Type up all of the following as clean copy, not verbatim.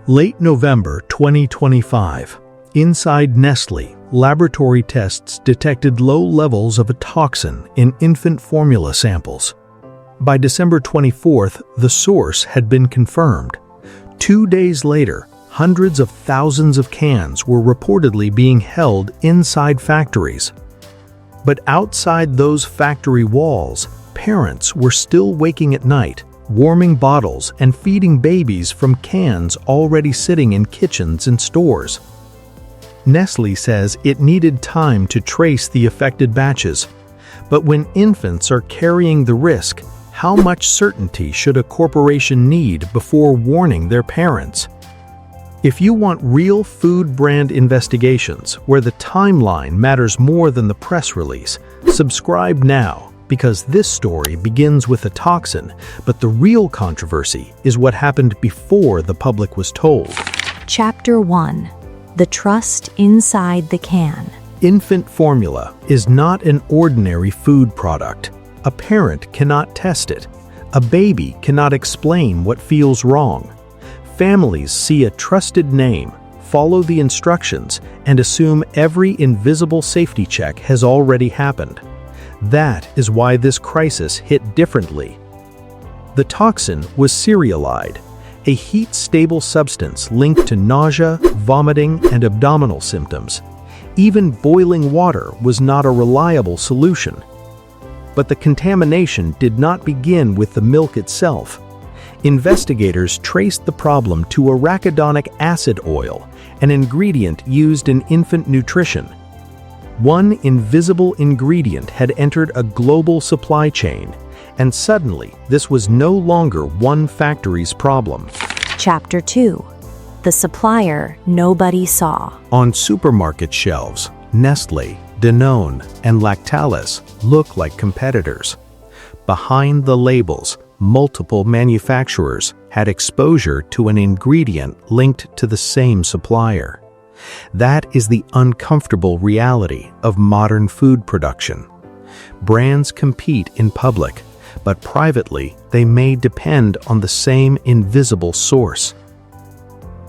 Late November 2025. Inside Nestlé, laboratory tests detected low levels of a toxin in infant formula samples. By December 24th, the source had been confirmed. 2 days later, hundreds of thousands of cans were reportedly being held inside factories. But outside those factory walls, parents were still waking at night, warming bottles and feeding babies from cans already sitting in kitchens and stores. Nestlé says it needed time to trace the affected batches. But when infants are carrying the risk, how much certainty should a corporation need before warning their parents? If you want real food brand investigations where the timeline matters more than the press release, subscribe now, because this story begins with a toxin, but the real controversy is what happened before the public was told. Chapter 1. The Trust Inside the Can. Infant formula is not an ordinary food product. A parent cannot test it. A baby cannot explain what feels wrong. Families see a trusted name, follow the instructions, and assume every invisible safety check has already happened. That is why this crisis hit differently. The toxin was CEREULIDE, a heat-stable substance linked to nausea, vomiting, and abdominal symptoms. Even boiling water was not a reliable solution. But the contamination did not begin with the milk itself. Investigators traced the problem to arachidonic acid oil, an ingredient used in infant nutrition. One invisible ingredient had entered a global supply chain, and suddenly this was no longer one factory's problem. Chapter 2. The Supplier Nobody Saw. On supermarket shelves, Nestlé, Danone, and Lactalis look like competitors. Behind the labels, multiple manufacturers had exposure to an ingredient linked to the same supplier. That is the uncomfortable reality of modern food production. Brands compete in public, but privately they may depend on the same invisible source.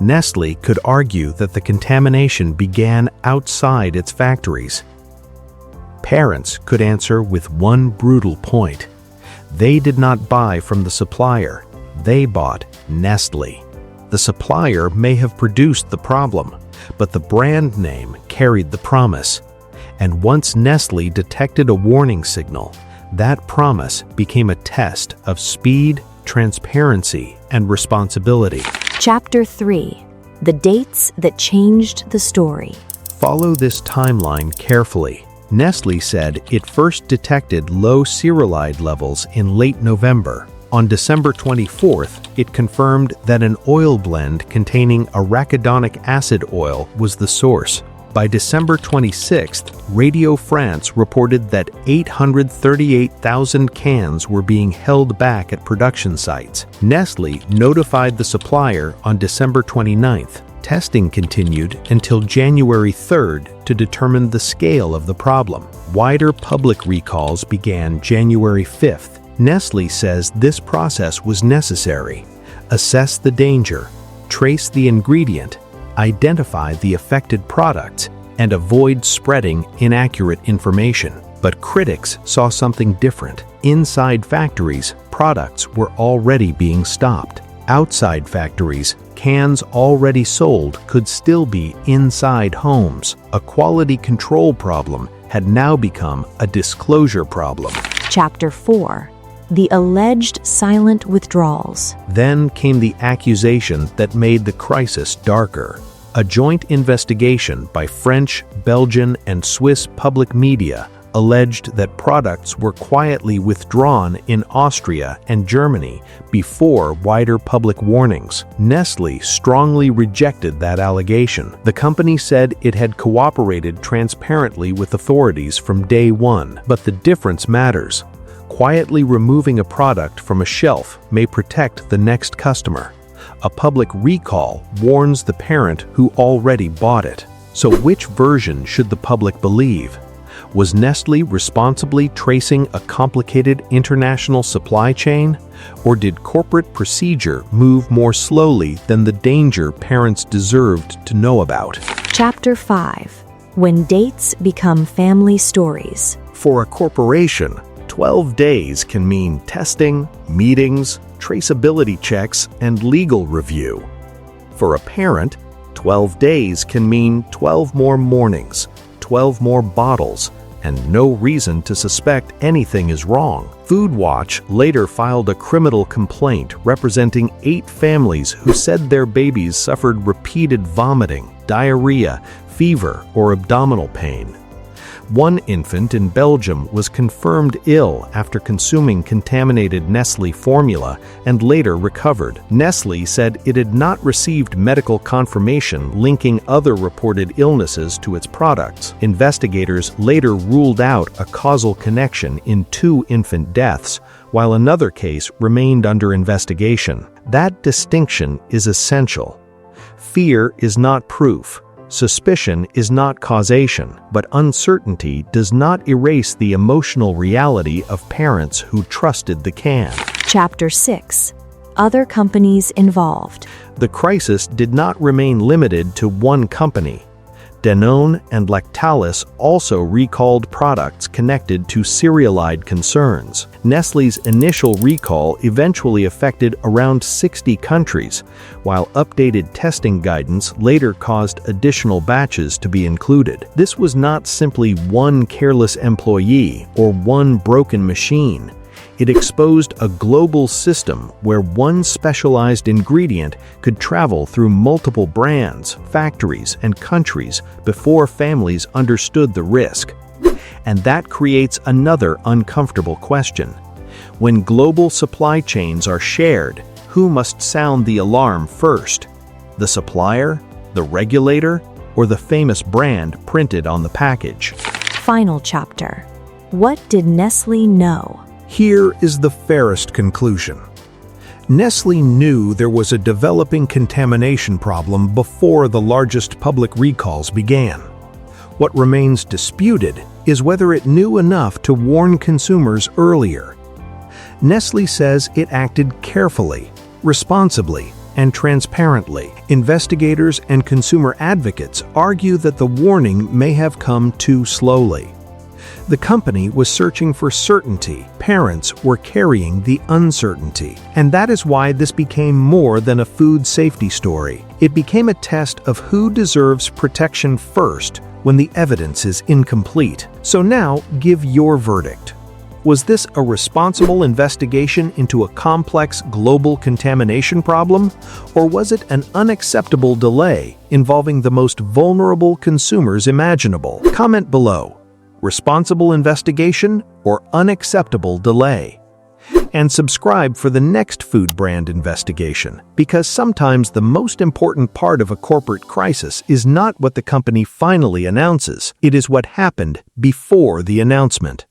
Nestlé could argue that the contamination began outside its factories. Parents could answer with one brutal point. They did not buy from the supplier, they bought Nestlé. The supplier may have produced the problem, but the brand name carried the promise. And once Nestlé detected a warning signal, that promise became a test of speed, transparency, and responsibility. Chapter 3. The Dates That Changed the Story. Follow this timeline carefully. Nestlé said it first detected low CEREULIDE levels in late November. On December 24th, it confirmed that an oil blend containing arachidonic acid oil was the source. By December 26th, Radio France reported that 838,000 cans were being held back at production sites. Nestlé notified the supplier on December 29th. Testing continued until January 3rd to determine the scale of the problem. Wider public recalls began January 5th. Nestlé says this process was necessary. Assess the danger, trace the ingredient, identify the affected products, and avoid spreading inaccurate information. But critics saw something different. Inside factories, products were already being stopped. Outside factories, cans already sold could still be inside homes. A quality control problem had now become a disclosure problem. Chapter 4. The Alleged Silent Withdrawals. Then came the accusation that made the crisis darker. A joint investigation by French, Belgian, and Swiss public media alleged that products were quietly withdrawn in Austria and Germany before wider public warnings. Nestlé strongly rejected that allegation. The company said it had cooperated transparently with authorities from day one, but the difference matters. Quietly removing a product from a shelf may protect the next customer. A public recall warns the parent who already bought it. So which version should the public believe? Was Nestlé responsibly tracing a complicated international supply chain? Or did corporate procedure move more slowly than the danger parents deserved to know about? Chapter 5. When dates become family stories. For a corporation, 12 days can mean testing, meetings, traceability checks, and legal review. For a parent, 12 days can mean 12 more mornings, 12 more bottles, and no reason to suspect anything is wrong. Food Watch later filed a criminal complaint representing 8 families who said their babies suffered repeated vomiting, diarrhea, fever, or abdominal pain. One infant in Belgium was confirmed ill after consuming contaminated Nestlé formula and later recovered. Nestlé said it had not received medical confirmation linking other reported illnesses to its products. Investigators later ruled out a causal connection in 2 infant deaths, while another case remained under investigation. That distinction is essential. Fear is not proof. Suspicion is not causation, but uncertainty does not erase the emotional reality of parents who trusted the can. Chapter 6. Other companies involved. The crisis did not remain limited to one company. Danone and Lactalis also recalled products connected to CEREULIDE concerns. Nestlé's initial recall eventually affected around 60 countries, while updated testing guidance later caused additional batches to be included. This was not simply one careless employee or one broken machine. It exposed a global system where one specialized ingredient could travel through multiple brands, factories, and countries before families understood the risk. And that creates another uncomfortable question. When global supply chains are shared, who must sound the alarm first? The supplier, the regulator, or the famous brand printed on the package? Final chapter. What did Nestlé know? Here is the fairest conclusion. Nestlé knew there was a developing contamination problem before the largest public recalls began. What remains disputed is whether it knew enough to warn consumers earlier. Nestlé says it acted carefully, responsibly, and transparently. Investigators and consumer advocates argue that the warning may have come too slowly. The company was searching for certainty. Parents were carrying the uncertainty. And that is why this became more than a food safety story. It became a test of who deserves protection first when the evidence is incomplete. So now, give your verdict. Was this a responsible investigation into a complex global contamination problem? Or was it an unacceptable delay involving the most vulnerable consumers imaginable? Comment below. Responsible investigation or unacceptable delay? And subscribe for the next food brand investigation, because sometimes the most important part of a corporate crisis is not what the company finally announces, it is what happened before the announcement.